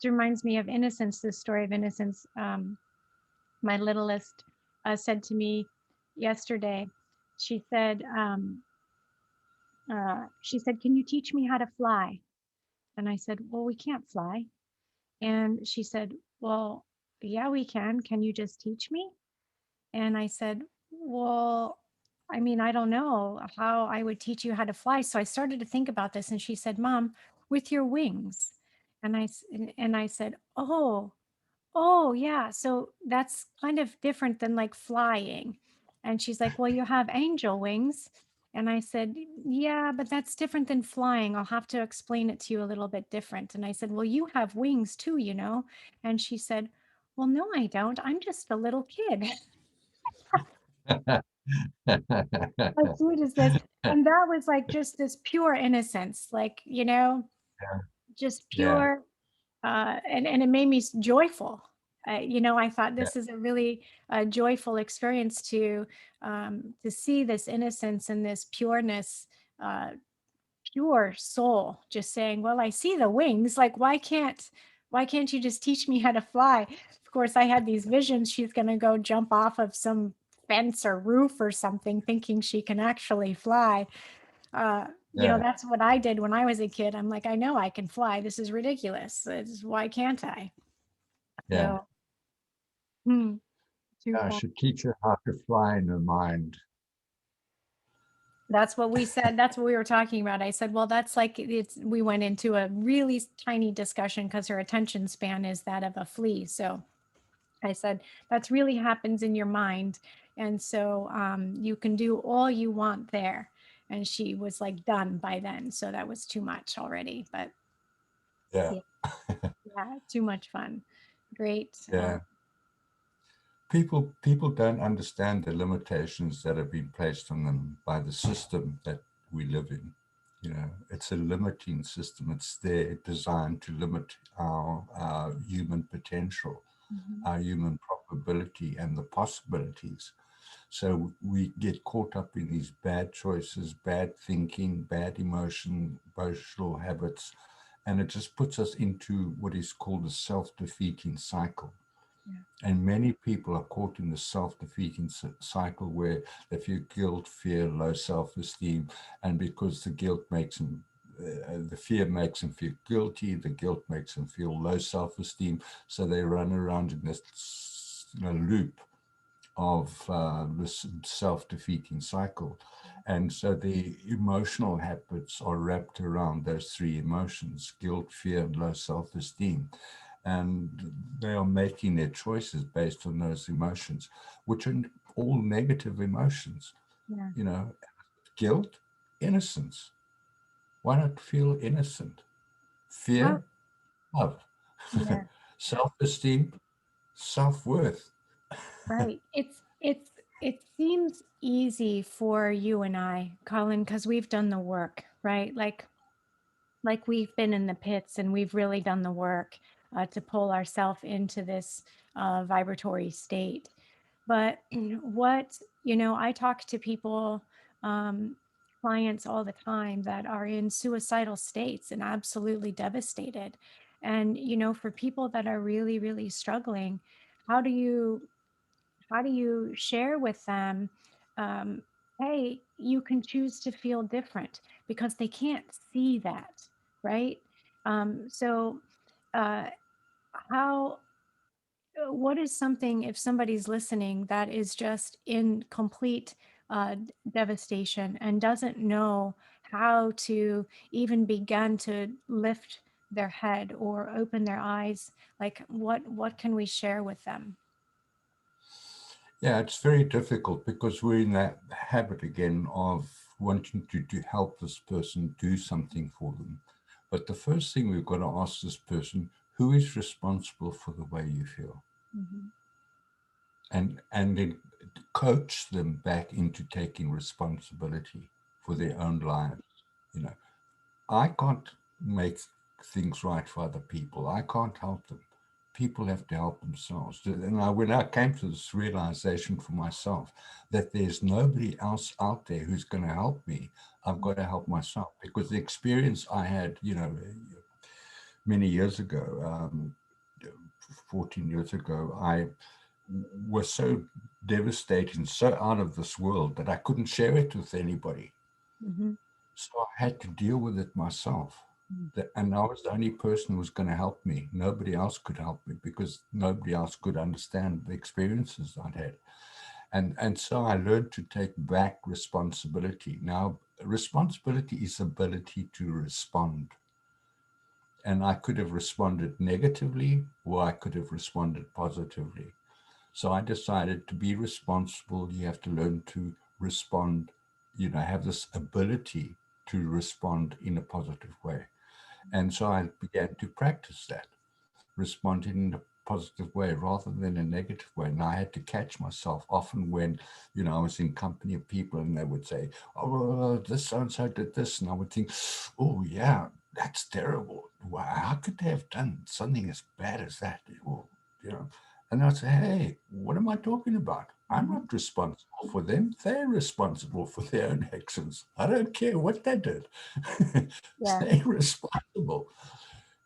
It reminds me of innocence, this story of innocence. My littlest said to me yesterday, she said, can you teach me how to fly? And I said, well, we can't fly. And she said, well, yeah, we can. Can you just teach me? And I said, well, I mean, I don't know how I would teach you how to fly. So I started to think about this. And she said, Mom, with your wings. And I said, oh, yeah. So that's kind of different than like flying. And she's like, well, you have angel wings. And I said, yeah, but that's different than flying. I'll have to explain it to you a little bit different. And I said, well, you have wings too, you know? And she said, well, no, I don't. I'm just a little kid. How sweet is this? And that was like just this pure innocence, like, just
Yeah,
pure, and it made me joyful. I thought
yeah,
this is a really joyful experience to see this innocence and this pureness, uh, pure soul just saying, well, I see the wings, like why can't you just teach me how to fly? Of course, I had these visions she's going to go jump off of some fence or roof or something thinking she can actually fly.
yeah,
That's what I did when I was a kid. I'm like, I know I can fly, this is ridiculous, why can't I?
yeah.
So hmm, too
I
fun.
should teach her how to fly in her mind.
That's what we said. That's what we were talking about. I said, well, that's like we went into a really tiny discussion because her attention span is that of a flea. So I said, that's really happens in your mind. And so you can do all you want there. And she was like done by then. So that was too much already. But
Yeah,
yeah, yeah, too much fun. Great.
yeah. People don't understand the limitations that have been placed on them by the system that we live in. It's a limiting system. It's there designed to limit our human potential,
Mhm.
our human probability, and the possibilities. So we get caught up in these bad choices, bad thinking, bad emotional habits, and it just puts us into what is called a self-defeating cycle.
Yeah.
And many people are caught in the self-defeating cycle where they feel guilt, fear, low self-esteem, and because the guilt makes them, the fear makes them feel guilty, the guilt makes them feel low self-esteem, so they run around in this loop of this self-defeating cycle. And so the emotional habits are wrapped around those three emotions: guilt, fear, and low self-esteem. And they are making their choices based on those emotions, which are all negative emotions.
Yeah.
You know, guilt, innocence. Why not feel innocent?
Oh,
Fear, love.
yeah.
Self-esteem, self-worth.
Right. It seems easy for you and I, Colin, because we've done the work, right? Like we've been in the pits and we've really done the work to pull ourselves into this vibratory state. But I talk to people, um, clients all the time that are in suicidal states and absolutely devastated. And, for people that are really, really struggling, how do you share with them, um, hey, you can choose to feel different, because they can't see that, right? So uh, how what is something, if somebody's listening that is just in complete devastation and doesn't know how to even begin to lift their head or open their eyes, like what can we share with them?
Yeah, it's very difficult because we're in that habit again of wanting to help this person do something for them. But the first thing we've got to ask this person, who is responsible for the way you feel?
Mm-hmm.
And then coach them back into taking responsibility for their own lives. You know, I can't make things right for other people. I can't help them. People have to help themselves. When I came to this realization for myself that there's nobody else out there who's going to help me, I've got to help myself, because the experience I had, many years ago, 14 years ago, I was so devastating, so out of this world that I couldn't share it with anybody.
Mm-hmm.
So I had to deal with it myself. And I was the only person who was going to help me. Nobody else could help me because nobody else could understand the experiences I'd had. And so I learned to take back responsibility. Now, responsibility is ability to respond. And I could have responded negatively or I could have responded positively. So I decided to be responsible. You have to learn to respond, have this ability to respond in a positive way. And so I began to practice that, responding in a positive way rather than a negative way. And I had to catch myself often when, I was in company of people and they would say, oh, well, this so-and-so did this. And I would think, oh, yeah, that's terrible. Wow, how could they have done something as bad as that? Or, and I'd say, hey, what am I talking about? I'm
Mm-hmm.
not responsible for them. They're responsible for their own actions. I don't care what they did.
Yeah.
They're responsible.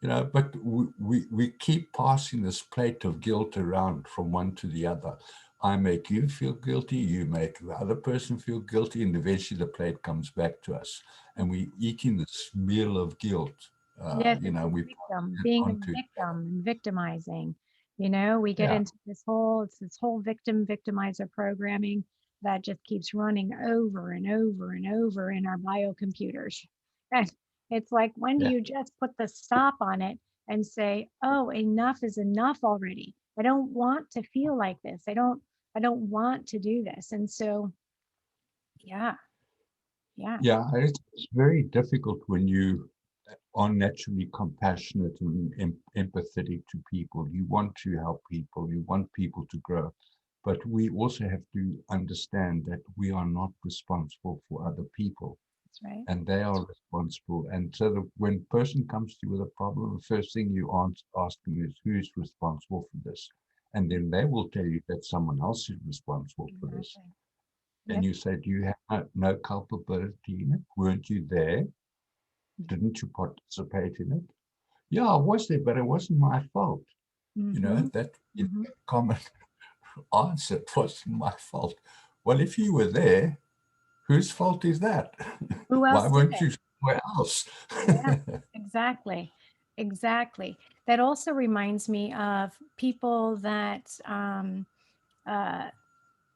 But we keep passing this plate of guilt around from one to the other. I make you feel guilty, you make the other person feel guilty, and eventually the plate comes back to us. And we eating this meal of guilt.
Yes, it's a
We pass
victim,
it
being a
on to,
victim and victimizing. We get
yeah,
into this whole victim victimizer programming that just keeps running over and over and over in our biocomputers. And it's like, when do
yeah,
you just put the stop on it and say, oh, enough is enough already. I don't want to feel like this. I don't want to do this. And so, yeah, yeah,
yeah. It's very difficult when you are naturally compassionate and empathetic to people. You want to help people, you want people to grow. But we also have to understand that we are not responsible for other people
that's right.
and they are responsible. And so when a person comes to you with a problem, the first thing you ask them is, who's responsible for this? And then they will tell you that someone else is responsible for this.
Exactly.
And
Yep.
you say, do you have no culpability in it? Weren't you there? Didn't you participate in it? Yeah, I was there, but it wasn't my fault.
Mm-hmm.
That is
Mm-hmm.
a common answer. It wasn't my fault. Well, if you were there, whose fault is that?
Who
Why
else did
weren't
it?
you somewhere else?
Yeah, exactly. Exactly. That also reminds me of people that uh,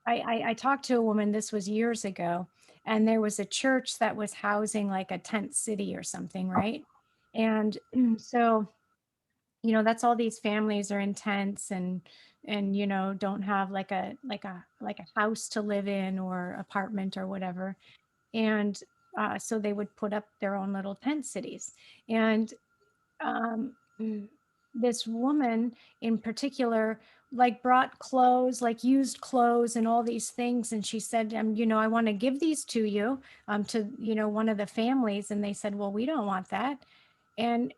I talked to a woman, this was years ago, and there was a church that was housing like a tent city or something, right? And so, that's all these families are in tents and don't have like a house to live in or apartment or whatever. And so they would put up their own little tent cities. And um, this woman in particular like brought clothes, like used clothes and all these things, and she said, I want to give these to you, to one of the families. And they said, well, we don't want that. And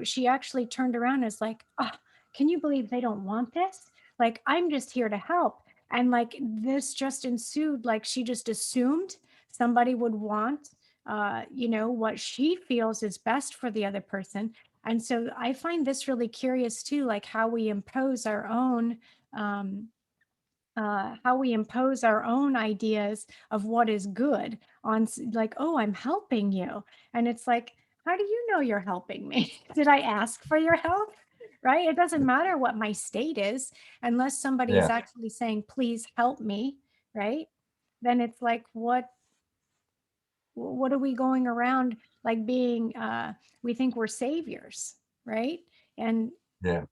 she actually turned around and was like, ah, can you believe they don't want this? Like, I'm just here to help. And like this just ensued, like she just assumed somebody would want what she feels is best for the other person. And so I find this really curious too, like um, how we impose our own ideas of what is good on, like, oh, I'm helping you. And it's like, how do you know you're helping me? Did I ask for your help? Right? It doesn't matter what my state is, unless somebody is
Yeah,
actually saying, please help me, right? Then it's like, what are we going around like being we think we're saviors, right? And
yeah.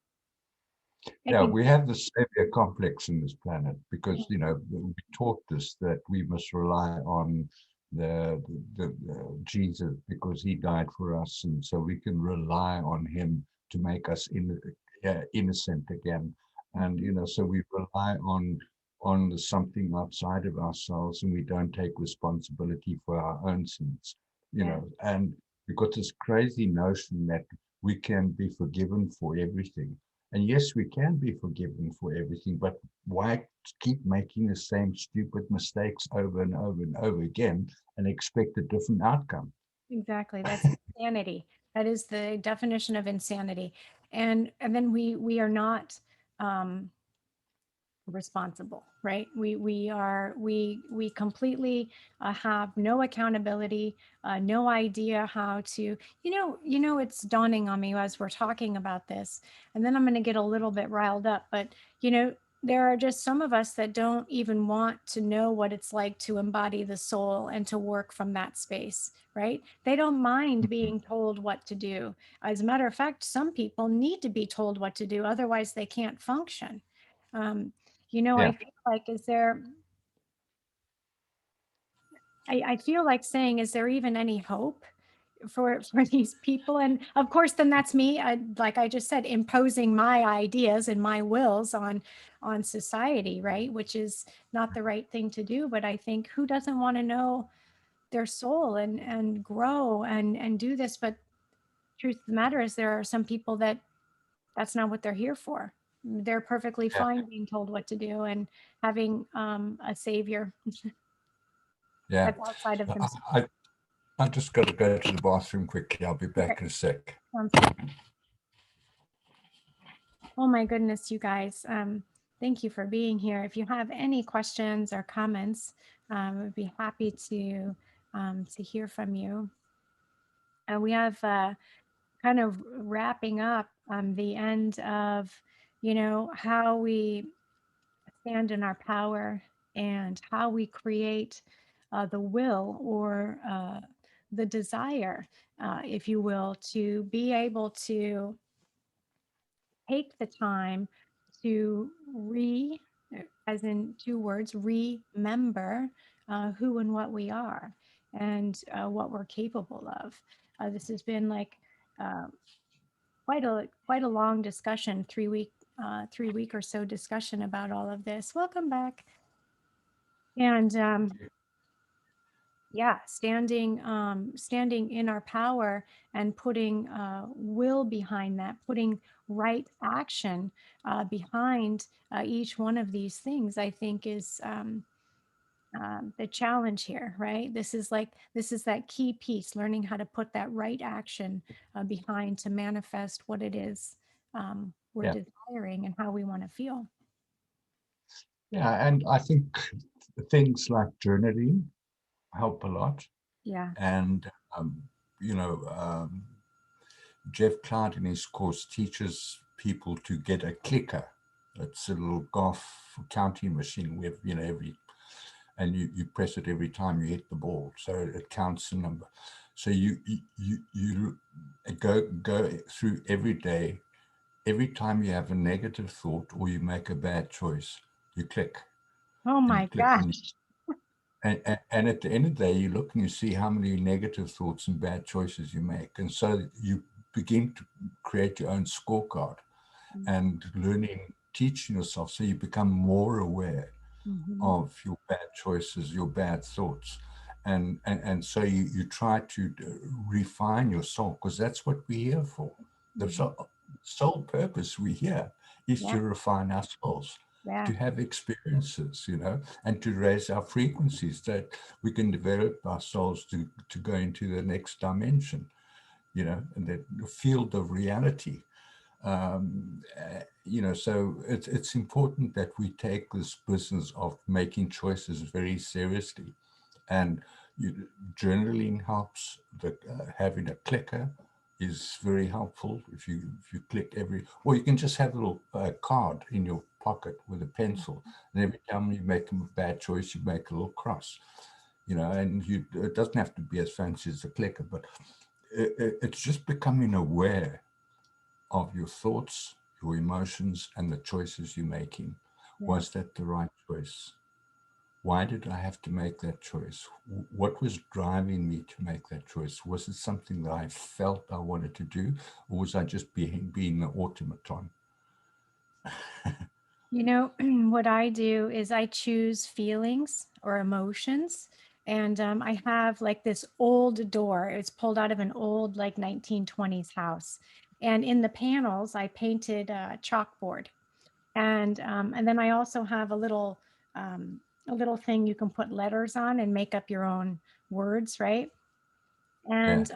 Yeah, we have the savior complex in this planet because, you know, we taught this, that we must rely on the Jesus because he died for us, and so we can rely on him to make us innocent again. And you know, so we rely on something outside of ourselves, and we don't take responsibility for our own sins. You
Yeah,
know, and we've got this crazy notion that we can be forgiven for everything. And yes, we can be forgiven for everything, but why keep making the same stupid mistakes over and over and over again and expect a different outcome?
exactly. That's insanity. That is the definition of insanity. And then we are not um responsible, right? We completely have no accountability, no idea how to, it's dawning on me as we're talking about this, and then I'm going to get a little bit riled up, but you know there are just some of us that don't even want to know what it's like to embody the soul and to work from that space, right? They don't mind
Mhm.
being told what to do. As a matter of fact, some people need to be told what to do, otherwise they can't function. um, I
Yeah,
feel like, I feel like saying, is there even any hope for these people? And of course, then that's me, like I just said, imposing my ideas and my wills on society, right? Which is not the right thing to do. But I think, who doesn't want to know their soul and grow and do this? But truth of the matter is, there are some people that's not what they're here for. They're perfectly
yeah,
fine being told what to do and having a savior
yeah.
that's outside of themselves.
I, I just got to go to the bathroom quickly. I'll be back
Okay,
in a sec.
sounds good. Oh my goodness, you guys. Thank you for being here. If you have any questions or comments, we'd be happy to hear from you. We have kind of wrapping up the end of, how we stand in our power and how we create the will, or the desire, if you will, to be able to take the time to as in two words, remember who and what we are, and what we're capable of. This has been like uh, quite a long discussion, 3 week or so discussion about all of this. Welcome back. And yeah, standing in our power and putting will behind that, putting right action behind each one of these things, I think is the challenge here, right? This is that key piece, learning how to put that right action behind to manifest what it is we're
Yeah,
desiring and how we want to feel.
yeah. And I think things like journaling help a lot.
Yeah.
And, um, you know, Jeff Cloud in his course teaches people to get a clicker. It's a little golf counting machine where, you know, and you press it every time you hit the ball. So it counts the number. So you go through every day. Every time you have a negative thought or you make a bad choice, you click
Oh
and you
my
click
gosh.
and at the end of the day, you look and you see how many negative thoughts and bad choices you make. And so you begin to create your own scorecard and learning, teaching yourself so you become more aware
Mm-hmm.
of your bad choices, your bad thoughts. And so you try to refine your soul because that's what we're here for. The
Mm-hmm.
sole purpose we're here is
Yeah.
to refine our souls,
Yeah.
to have experiences, you know, and to raise our frequencies that we can develop our souls to go into the next dimension, you know, and the field of reality. You know, so it's important that we take this business of making choices very seriously. And you, journaling helps. Having a clicker is very helpful. If you click every, or you can just have a little card in your pocket with a pencil, and every time you make a bad choice, you make a little cross. You know, and it doesn't have to be as fancy as a clicker, but it's just becoming aware of your thoughts, your emotions and the choices you're making.
Yeah.
Was that the right choice? Why did I have to make that choice? What was driving me to make that choice? Was it something that I felt I wanted to do, or was I just being an automaton?
You know, what I do is I choose feelings or emotions. And I have like this old door. It's pulled out of an old, like 1920s house. And in the panels, I painted a chalkboard. And then I also have a little thing you can put letters on and make up your own words, right?
Yeah,
And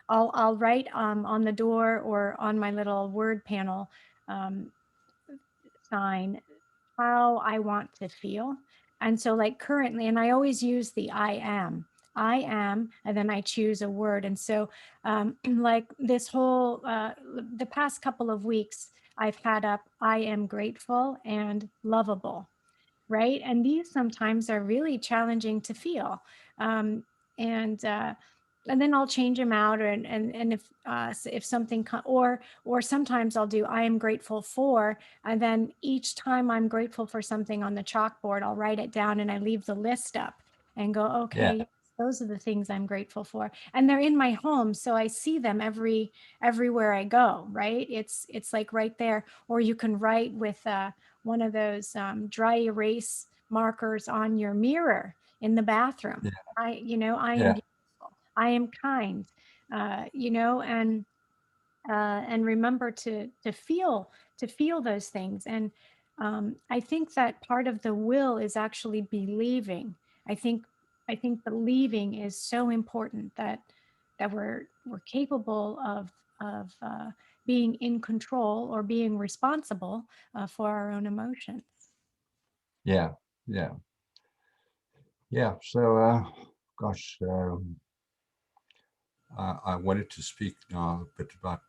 I'll write on the door or on my little word panel um, sign how I want to feel. And so, like currently, and I always use the I am, and then I choose a word. And so, like the past couple of weeks, I've had up, I am grateful and lovable, right? And these sometimes are really challenging to feel. Um, and, uh, and then I'll change them out, and if something or sometimes I'll do I am grateful for, and then each time I'm grateful for something on the chalkboard, I'll write it down and I leave the list up and go,
yeah,
okay, those are the things I'm grateful for, and they're in my home, so I see them everywhere I go. Right? It's like right there, or you can write with one of those dry erase markers on your mirror in the bathroom.
yeah,
I am
yeah,
beautiful. I am kind. You know, and remember to feel those things. And I think that part of the will is actually believing. I think I think believing is so important that we're capable of being in control or being responsible for our own emotions.
yeah, yeah, yeah. So, gosh, I wanted to speak now a bit about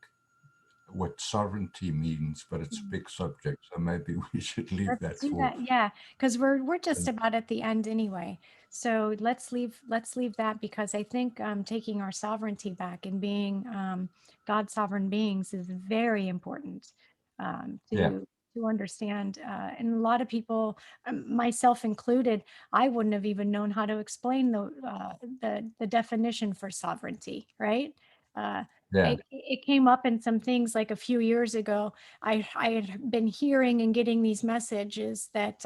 what sovereignty means, but it's a big subject, so maybe we should leave
Let's
that
do
for.
that. Yeah, because we're just
And
about at the end anyway. So let's leave that, because I think taking our sovereignty back and being God sovereign beings is very important
yeah,
to understand. And a lot of people, myself included, I wouldn't have even known how to explain the definition for sovereignty. Right? Uh,
yeah,
it came up in some things like a few years ago. I had been hearing and getting these messages that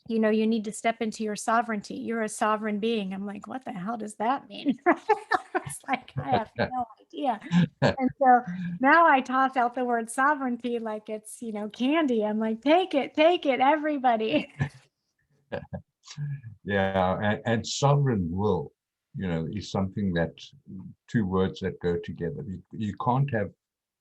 you need to step into your sovereignty. You're a sovereign being. I'm like, what the hell does that mean? It's like I have no idea. And so now I toss out the word sovereignty like it's candy. I'm like, take it, everybody.
yeah, and sovereign will, is something that two words that go together. You can't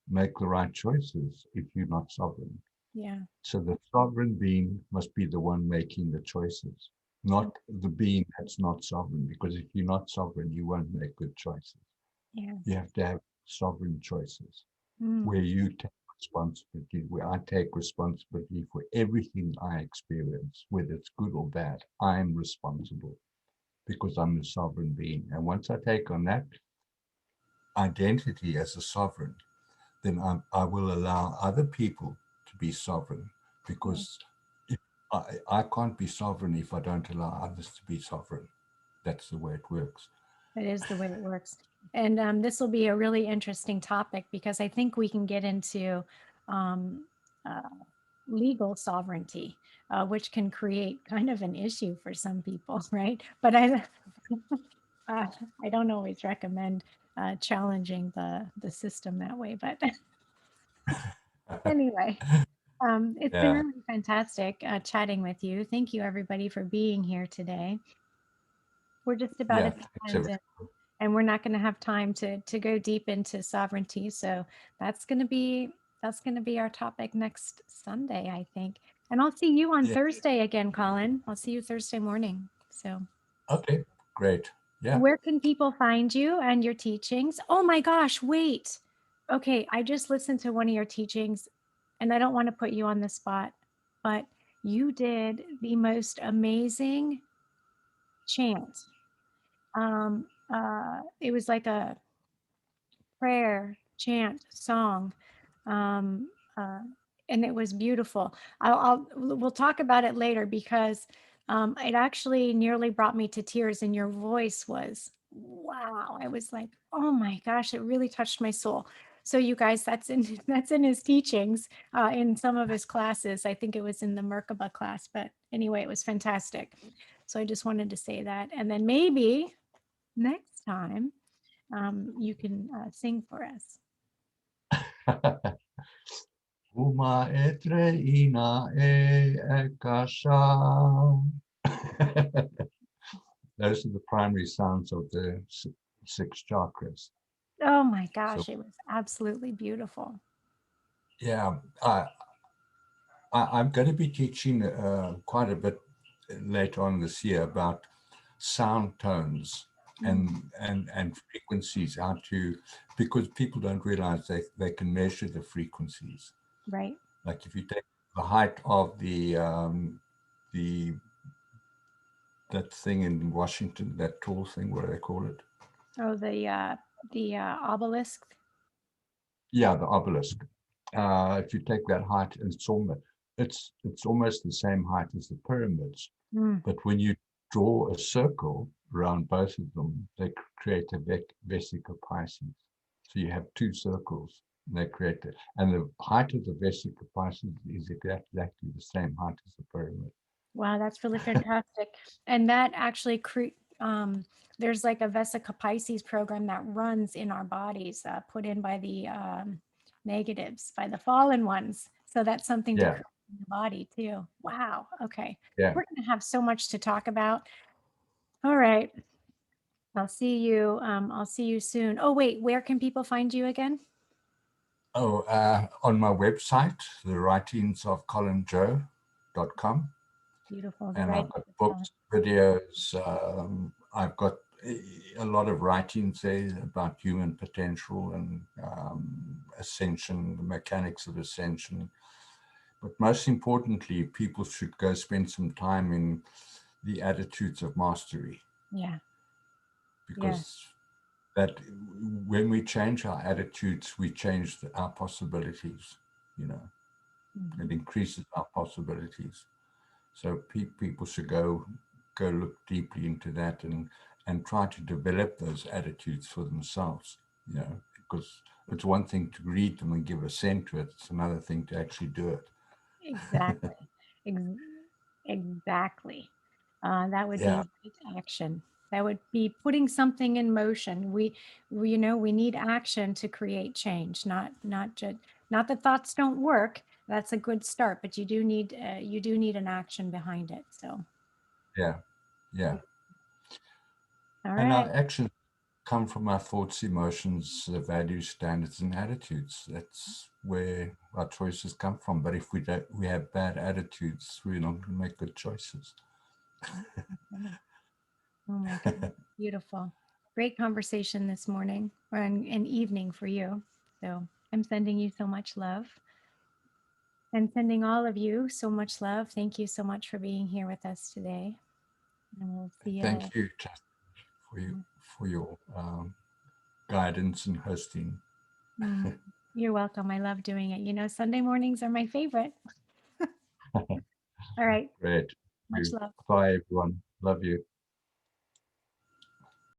make the right choices if you're not sovereign.
Yeah.
So the sovereign being must be the one making the choices, not the being that's not sovereign. Because if you're not sovereign, you won't make good choices. You
Yes.
have to have sovereign choices where
Mm,
you take responsibility, where I take responsibility for everything I experience, whether it's good or bad. I'm responsible because I'm a sovereign being. And once I take on that identity as a sovereign, then I will allow other people to be sovereign,
yeah.
because if I can't be sovereign if I don't allow others to be sovereign. That's the way it works.
It is the way it works. And this will be a really interesting topic, because I think we can get into um, uh, legal sovereignty, which can create kind of an issue for some people, right? But uh, I don't always recommend challenging the system that way. But anyway, it's been
Yeah,
really fantastic chatting with you. Thank you, everybody, for being here today. We're just about
yeah.
at the
Thanks,
end,
everyone.
and we're not going to have time to go deep into sovereignty. So that's going to be that's going to be our topic next Sunday, I think. And I'll see you on
Yeah.
Thursday again, Colin. I'll see you Thursday morning. So
Okay. Great. Yeah.
where can people find you and your teachings? Oh my gosh, wait. Okay, I just listened to one of your teachings, and I don't want to put you on the spot, but you did the most amazing chant. It was like a prayer, chant, song. and it was beautiful. We'll talk about it later because it actually nearly brought me to tears, and your voice was wow. I was like, oh my gosh, it really touched my soul. So you guys, that's in that's in his teachings, in some of his classes. I think it was in the Merkaba class, but anyway, it was fantastic. So I just wanted to say that, and then maybe next time you can sing for us.
Uma etre ina ekasha. Those are the primary sounds of the six chakras.
Oh my
So
gosh, it was absolutely beautiful.
yeah, I'm going to be teaching quite a bit later on this year about sound tones
Mm,
and frequencies, how to, because people don't realize they can measure the frequencies.
right.
Like if you take the height of the that thing in Washington, that tall thing, what do they call it?
Oh, the obelisk.
Yeah, the obelisk. If you take that height, and it's almost the same height as the pyramids.
Mm.
But when you draw a circle around both of them, they create a vesica Pisces. So you have two circles, and they create it. And the height of the vesica Pisces is exactly the same height as the pyramid.
Wow, that's really fantastic. And that actually um, there's like a Vesica Pisces program that runs in our bodies, put in by the negatives, by the fallen ones. So that's something to
Yeah,
create in the body too. Wow. Okay.
yeah.
We're going to have so much to talk about. All right. I'll see you. I'll see you soon. Oh, wait, where can people find you again?
Oh, on my website, the writings of colinjoe.com.
Beautiful. The
And
right.
I've got books, videos. I've got a lot of writings there about human potential and ascension, the mechanics of ascension. But most importantly, people should go spend some time in the attitudes of mastery,
Yeah. Yeah.
because that when we change our attitudes, we change our possibilities. You know, it
Mhm.
increases our possibilities. So people should go look deeply into that and try to develop those attitudes for themselves. You know, because it's one thing to read them and give assent to it; it's another thing to actually do it.
Exactly. Ex- exactly. That would
Yeah,
be action. That would be putting something in motion. You know, we need action to create change. Not just not that thoughts don't work. That's a good start, but you do need an action behind it. So,
yeah, yeah.
all
And
right.
our actions come from our thoughts, emotions, values, standards, and attitudes. That's where our choices come from. But if we have bad attitudes, we're not going to make good choices.
Oh my goodness, beautiful. Great conversation this morning or an evening for you. So I'm sending you so much love and sending all of you so much love. Thank you so much for being here with us today. And we'll see you.
Thank you, Chastity, for your guidance and hosting.
Mm, you're welcome. I love doing it. You know, Sunday mornings are my favorite. All right.
Great.
Much love.
Bye, everyone. Love you.